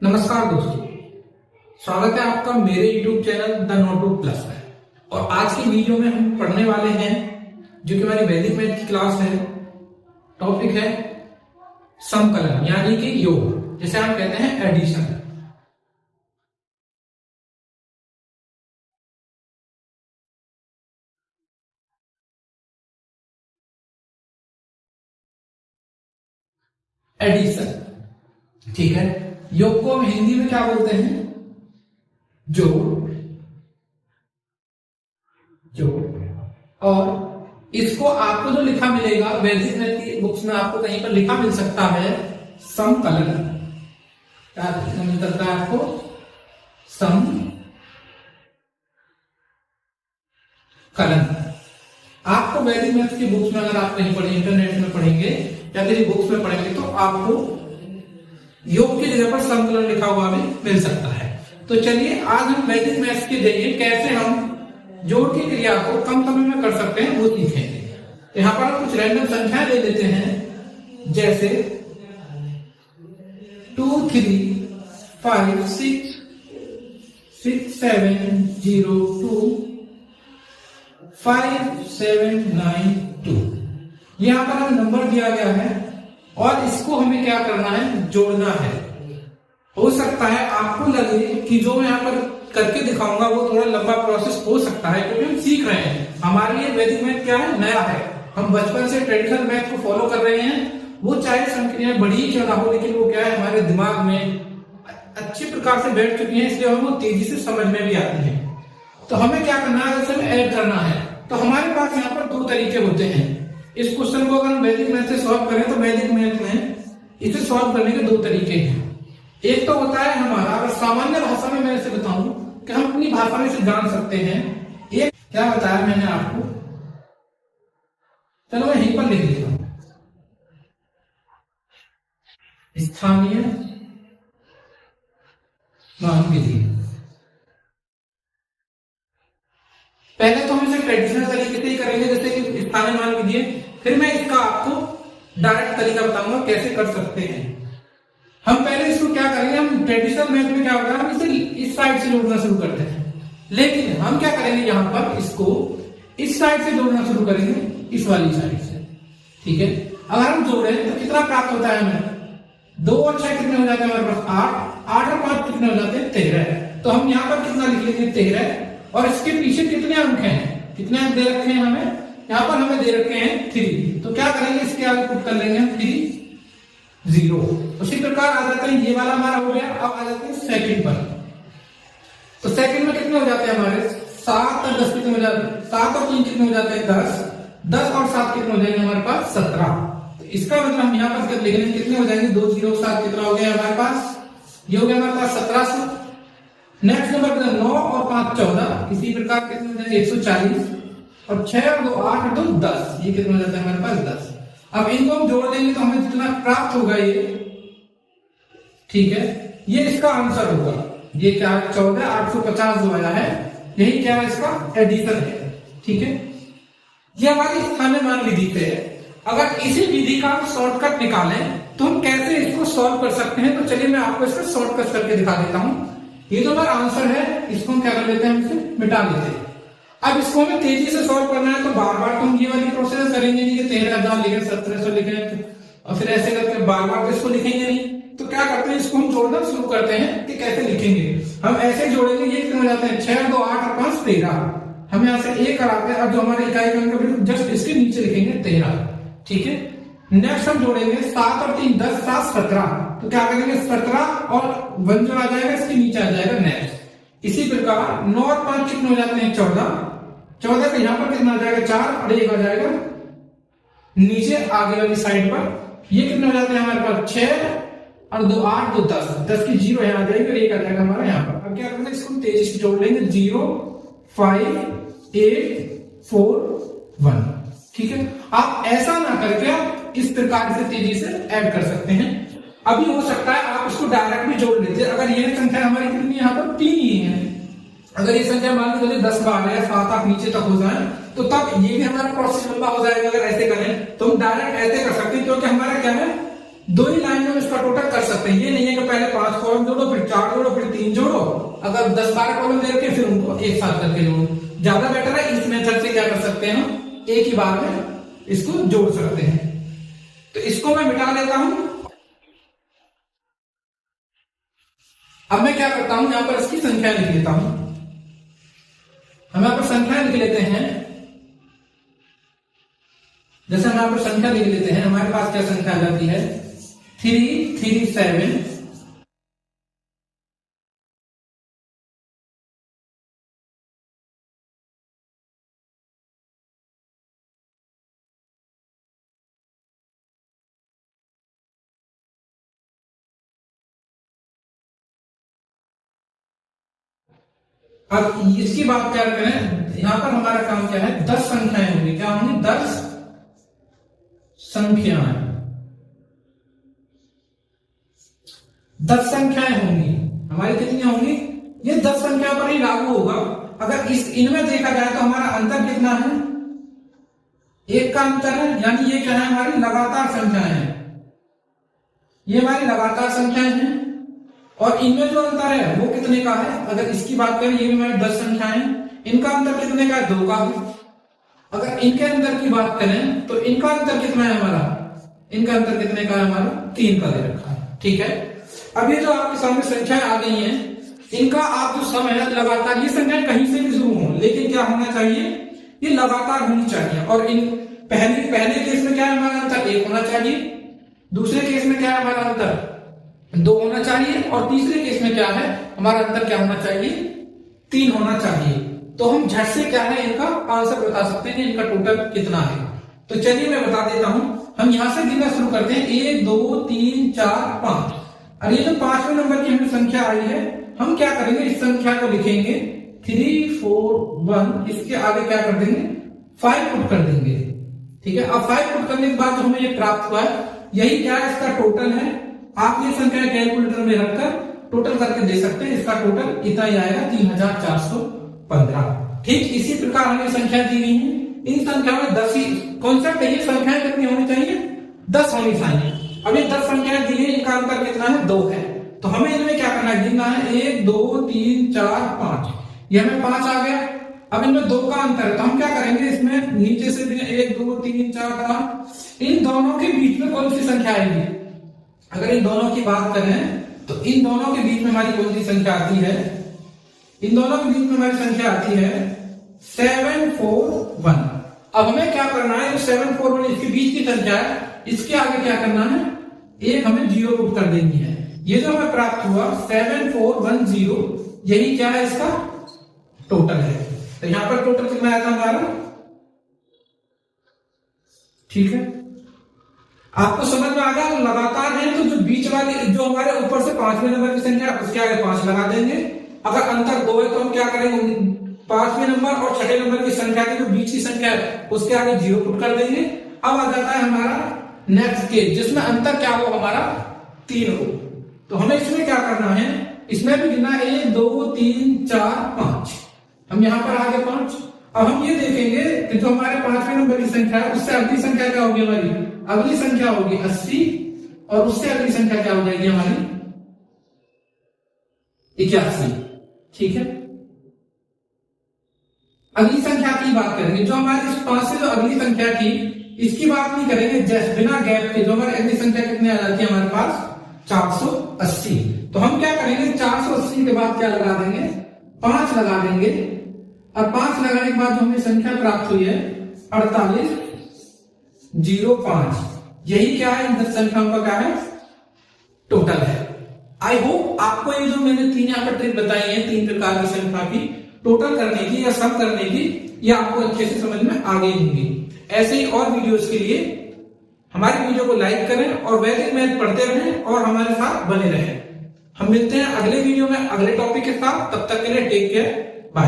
नमस्कार दोस्तों, स्वागत है आपका मेरे YouTube channel the notebook plus में। और आज की वीडियो में हम पढ़ने वाले हैं जो कि हमारी वैदिक मैथ की क्लास है। टॉपिक है समकलन यानी कि योग, जिसे हम कहते हैं एडिशन। एडिशन, ठीक है। योग को हम हिंदी में क्या बोलते हैं? जोड़। और इसको आपको जो लिखा मिलेगा वैदिक मैथ की बुक्स में, आपको कहीं पर लिखा मिल सकता है समकलन। क्या मिल सकता है आपको? समकलन। आपको वैदिक मैथ की बुक्स में, अगर आप कहीं पढ़े, इंटरनेट में पढ़ेंगे या किसी बुक्स में पढ़ेंगे, तो आपको योग की जगह पर समकलन लिखा हुआ भी मिल सकता है। तो चलिए आज हम वैदिक मैथ्स के जरिए कैसे हम जोड़ की क्रिया को कम समय में कर सकते हैं वो सीखेंगे। तो यहाँ पर हम कुछ रैंडम संख्याएं ले लेते हैं, जैसे 2 3 5 6 6 7 0 2 5 7 9 2। यहाँ पर हमें नंबर दिया गया है और इसको हमें क्या करना है? जोड़ना है। हो सकता है आपको लगे कि जो मैं यहाँ पर करके दिखाऊंगा वो थोड़ा लंबा प्रोसेस हो सकता है, क्योंकि हम सीख रहे हैं। हमारे लिए वैदिक मैथ क्या है? नया है। हम बचपन से ट्रेडिशनल मैथ को फॉलो कर रहे हैं। वो चाहे संख्याएं बड़ी ही क्यों ना हो, लेकिन वो क्या है, हमारे दिमाग में अच्छे प्रकार से बैठ चुकी है, इसलिए हमें वो तेजी से समझ में भी आती है। तो हमें क्या करना है? जैसे हमें ऐड करना है, तो हमारे पास यहाँ पर दो तरीके होते हैं। इस क्वेश्चन को अगर हम वैदिक मैथ से सॉल्व करें तो वैदिक मैथ में इसे सॉल्व करने के दो तरीके हैं। एक तो होता है हमारा, अगर सामान्य भाषा में मैं इसे बताऊं कि हम अपनी भाषा में इसे जान सकते हैं। एक क्या बताया मैंने आपको, चलो मैं यहीं पर लिख देता हूं। स्थानीय मान विधि। पहले तो हम इसे ट्रेडिशनल तरीके से ही करेंगे, जैसे कि स्थानीय मान विधि है। फिर मैं इसका आपको डायरेक्ट तरीका बताऊंगा कैसे कर सकते हैं। हम पहले इसको क्या करेंगे, हम ट्रेडिशनल मैथ में क्या होता है, हम इसे इस साइड से जोड़ना शुरू करते हैं। लेकिन हम क्या करेंगे, यहां पर इसको इस साइड से जोड़ना शुरू करेंगे, इस वाली साइड से। ठीक है, अगर हम जोड़े तो कितना प्राप्त होता है हमें? 2 और 6 कितने हो जाते हैं हमारे पास? 8। 8 और 5 कितने हो जाते हैं? 13। तो हम यहाँ पर कितना लिख लेंगे? 13। और इसके पीछे कितने अंक हैं? कितने अंक दे रखे हैं हमें? यहाँ पर हमें दे रखे हैं 3। तो क्या करेंगे, इसके आगे पुट कर लेंगे हम 3 0। उसी प्रकार आ जाते हैं, ये वाला हमारा हो गया। अब आ जाते हैं सेकंड पर। तो सेकंड में कितने हो जाते हैं हमारे? 7 और 10 कितने हो जाते हैं? 7 और 3 कितने हो जाते हैं? 10। 10 और 7 कितने हो जाएंगे हमारे पास? 17। तो इसका मतलब हम यहाँ पर लिख लेंगे, कितने हो जाएंगे? 2 0 7 कितना हो गया हमारे पास? ये हो गया हमारे पास 1700। नेक्स्ट नंबर 9 और 5 14। इसी प्रकार कितने हो जाएंगे? 140। और 6 और 2 8 और 2 10। ये कितना हो जाता है हमारे पास? 10। अब इनको हम जोड़ देंगे तो हमें जितना प्राप्त होगा ये, ठीक है, ये इसका आंसर होगा। ये क्या है? 14,850 जो आया है, यही क्या है? इसका एडिशन है। ठीक है, ये हमारी स्थानीय मान विधि पे है। अगर इसी विधि का हम शॉर्टकट निकालें तो हम कैसे इसको सॉल्व कर सकते हैं, तो चलिए मैं आपको इसका शॉर्टकट करके दिखा देता हूं। ये जो हमारा आंसर है, इसको हम क्या कर लेते हैं? हम इसे मिटा लेते हैं। अब इसको हमें तेजी से सॉल्व करना है, तो बार बार तो हम ये वाली प्रोसेस करेंगे नहीं कि 13,000 लिखे, 1700 लिखे और फिर ऐसे करके बार बार तो इसको लिखेंगे नहीं। तो क्या करते हैं, इसको हम जोड़ना शुरू करते हैं कि कैसे लिखेंगे। हम ऐसे जोड़ेंगे, ये कितने हो जाते हैं? 6 और 2 8 और 5 13। हम यहाँ से 1 कराते हैं, अब जो हमारे इकाई का अंक जस्ट इसके नीचे लिखेंगे 13। ठीक है, नेक्स्ट हम जोड़ेंगे 7 और 3 10 7 17। तो क्या करेंगे? 17 और 1 जो आ जाएगा इसके नीचे आ जाएगा नेक्स्ट। इसी प्रकार 9 और 5 कितने हो जाते हैं? 14। 14 का यहाँ पर कितना आ जाएगा? 4 और 1 आ जाएगा नीचे आगे वाली साइड पर। ये कितने हो जाते हैं हमारे पास? 6 और 2 8 2 10। 10 की 0 यहाँ आ जाएगी और 1 आ जाएगा हमारा यहाँ पर। अब क्या करना है, इसको हम तेजी से जोड़ लेंगे। 0 5 8 4 1। ठीक है, आप ऐसा ना करके आप इस प्रकार से तेजी से ऐड कर सकते हैं। अभी हो सकता है आप इसको डायरेक्ट भी जोड़ लेते हैं। अगर ये संख्या हमारी कितनी यहाँ पर? 3 ही है। अगर ये संख्या मान लीजिए 10 12 या 7 8 नीचे तक हो जाए, तो तब ये भी हमारा प्रोसेस लंबा हो जाएगा। अगर ऐसे करें तो हम डायरेक्ट ऐसे कर सकते हैं, क्योंकि हमारा क्या है, 2 ही लाइन में इसका टोटल कर सकते हैं। ये नहीं है कि पहले 5 कॉलम जोड़ो फिर अगर 10-12 कॉलम दे रखे फिर उनको एक साथ करके जोड़ो, ज्यादा बेटर है। इस मेथड से क्या कर सकते हैं हम, एक ही बार में इसको जोड़ सकते हैं। तो इसको मैं मिटा लेता हूं। अब मैं क्या करता हूं, यहां पर इसकी संख्या लिख लेता हूं। हम यहां पर संख्या लिख लेते हैं, जैसे हम यहां पर संख्या लिख लेते हैं, हमारे पास क्या संख्या आ जाती है 337। अब इसकी बात क्या करें, यहां पर हमारा काम क्या है, 10 संख्याएं होंगी। क्या होंगी, 10 संख्याएं। 10 संख्याएं होंगी हमारी, कितनी होंगी, ये 10 संख्या पर ही लागू होगा। अगर इनमें देखा जाए तो हमारा अंतर कितना है, एक का अंतर है, यानी ये क्या है, हमारी लगातार संख्याएं हैं, ये हमारी लगातार संख्याएं हैं। और इनमें जो अंतर है वो कितने का है, अगर इसकी बात करें, ये भी हमारी 10 संख्याएं, इनका अंतर कितने का है, 2 का है। अगर इनके अंतर की बात करें तो इनका अंतर कितना है हमारा, इनका अंतर कितने का है हमारा, 3 का दे रखा है। ठीक है, अब ये जो आपके सामने संख्याएं आ गई हैं, इनका आप जो सम है लगातार, ये संख्याएं कहीं से भी शुरू हो, लेकिन क्या होना चाहिए, ये लगातार होनी चाहिए। और इन पहले केस में क्या है हमारा अंतर, 1 होना चाहिए। दूसरे केस में क्या है हमारा अंतर, 2 होना चाहिए। और तीसरे केस में क्या है हमारा अंतर, क्या होना चाहिए, 3 होना चाहिए। तो हम झट से क्या है इनका आंसर बता सकते हैं, इनका टोटल कितना है। तो चलिए मैं बता देता हूं, हम यहां से गिनना शुरू करते हैं, 1 2 3 4 5। और ये जो 5वें नंबर की हमें संख्या आई है, हम क्या करेंगे, इस संख्या को लिखेंगे 3 4 1, इसके आगे क्या कर देंगे, 5 पुट कर देंगे। ठीक है, अब 5 पुट करने के बाद जो हमें ये प्राप्त हुआ है, यही क्या है, इसका टोटल है। आप ये संख्या कैलकुलेटर में रखकर टोटल करके दे सकते हैं, इसका टोटल इतना ही आएगा, 3415। ठीक इसी प्रकार हमें संख्या दी गई है, इन संख्याओं में 10 ही कॉन्सेप्ट है, ये संख्याएं कितनी होनी चाहिए, 10 होनी चाहिए। अब ये 10 संख्याएं दी है, इनका अंतर कितना है, 2 है। तो हमें इनमें क्या करना है, गिनना है 1 2 3 4 5, ये हमें 5 आ गया। अब इनमें 2 का अंतर है, तो हम क्या करेंगे, इसमें नीचे से 1 2 3 4 5, इन दोनों के बीच में कौन सी संख्या आएगी, अगर इन दोनों की बात करें तो इन दोनों के बीच में हमारी कौन सी संख्या आती है, इन दोनों के बीच में हमारी संख्या आती है 741। अब हमें क्या करना है, 741 इसके बीच की संख्या है, इसके आगे क्या करना है, एक हमें 0 पुट कर देनी है। ये जो हमें प्राप्त हुआ 7410, यही क्या है, इसका टोटल है। तो यहां पर टोटल कितना आया था हमारा, ठीक है, आपको समझ में आ गया। लगातार है तो जो बीच वाली, जो हमारे ऊपर से 5वें नंबर की संख्या, उसके आगे 5 लगा देंगे। अगर अंतर 2 है तो हम क्या करेंगे, 5वें नंबर और 6ठे नंबर की संख्या की जो बीच की संख्या है उसके आगे 0 पुट कर देंगे। अब आ जाता है हमारा नेक्स्ट केस, जिसमें अंतर क्या हो, हमारा 3 हो। तो हमें इसमें क्या करना है, इसमें भी गिनना 1 2 3 4 5, हम यहां पर आगे 5। अब हम ये देखेंगे कि जो हमारे 5वें नंबर की संख्या है, उससे अगली संख्या क्या होगी, हमारी अगली संख्या होगी 80, और उससे अगली संख्या क्या हो जाएगी हमारी 81। ठीक है, अगली संख्या की बात करेंगे, जो हमारी इस 5 से जो अगली संख्या थी, इसकी बात नहीं करेंगे, जैसे बिना गैप के जो हमारी अगली संख्या कितनी आ जाती है हमारे पास 480। तो हम क्या करेंगे, 480 के बाद क्या लगा देंगे, 5 लगा देंगे। और 5 लगाने के बाद जो हमें संख्या प्राप्त हुई है 4805, यही क्या है, इन 10 संख्याओं का क्या है, टोटल है। आई होप आपको ये जो मैंने 3 यहाँ पर ट्रिक बताई है, 3 प्रकार की संख्या की टोटल करने की या सम करने की, ये आपको अच्छे से समझ में आ गई होंगी। ऐसे ही और वीडियोस के लिए हमारी वीडियो को लाइक करें और वैदिक मैथ पढ़ते रहें और हमारे साथ बने रहें। हम मिलते हैं अगले वीडियो में अगले टॉपिक के साथ, तब तक के लिए टेक केयर, बाय।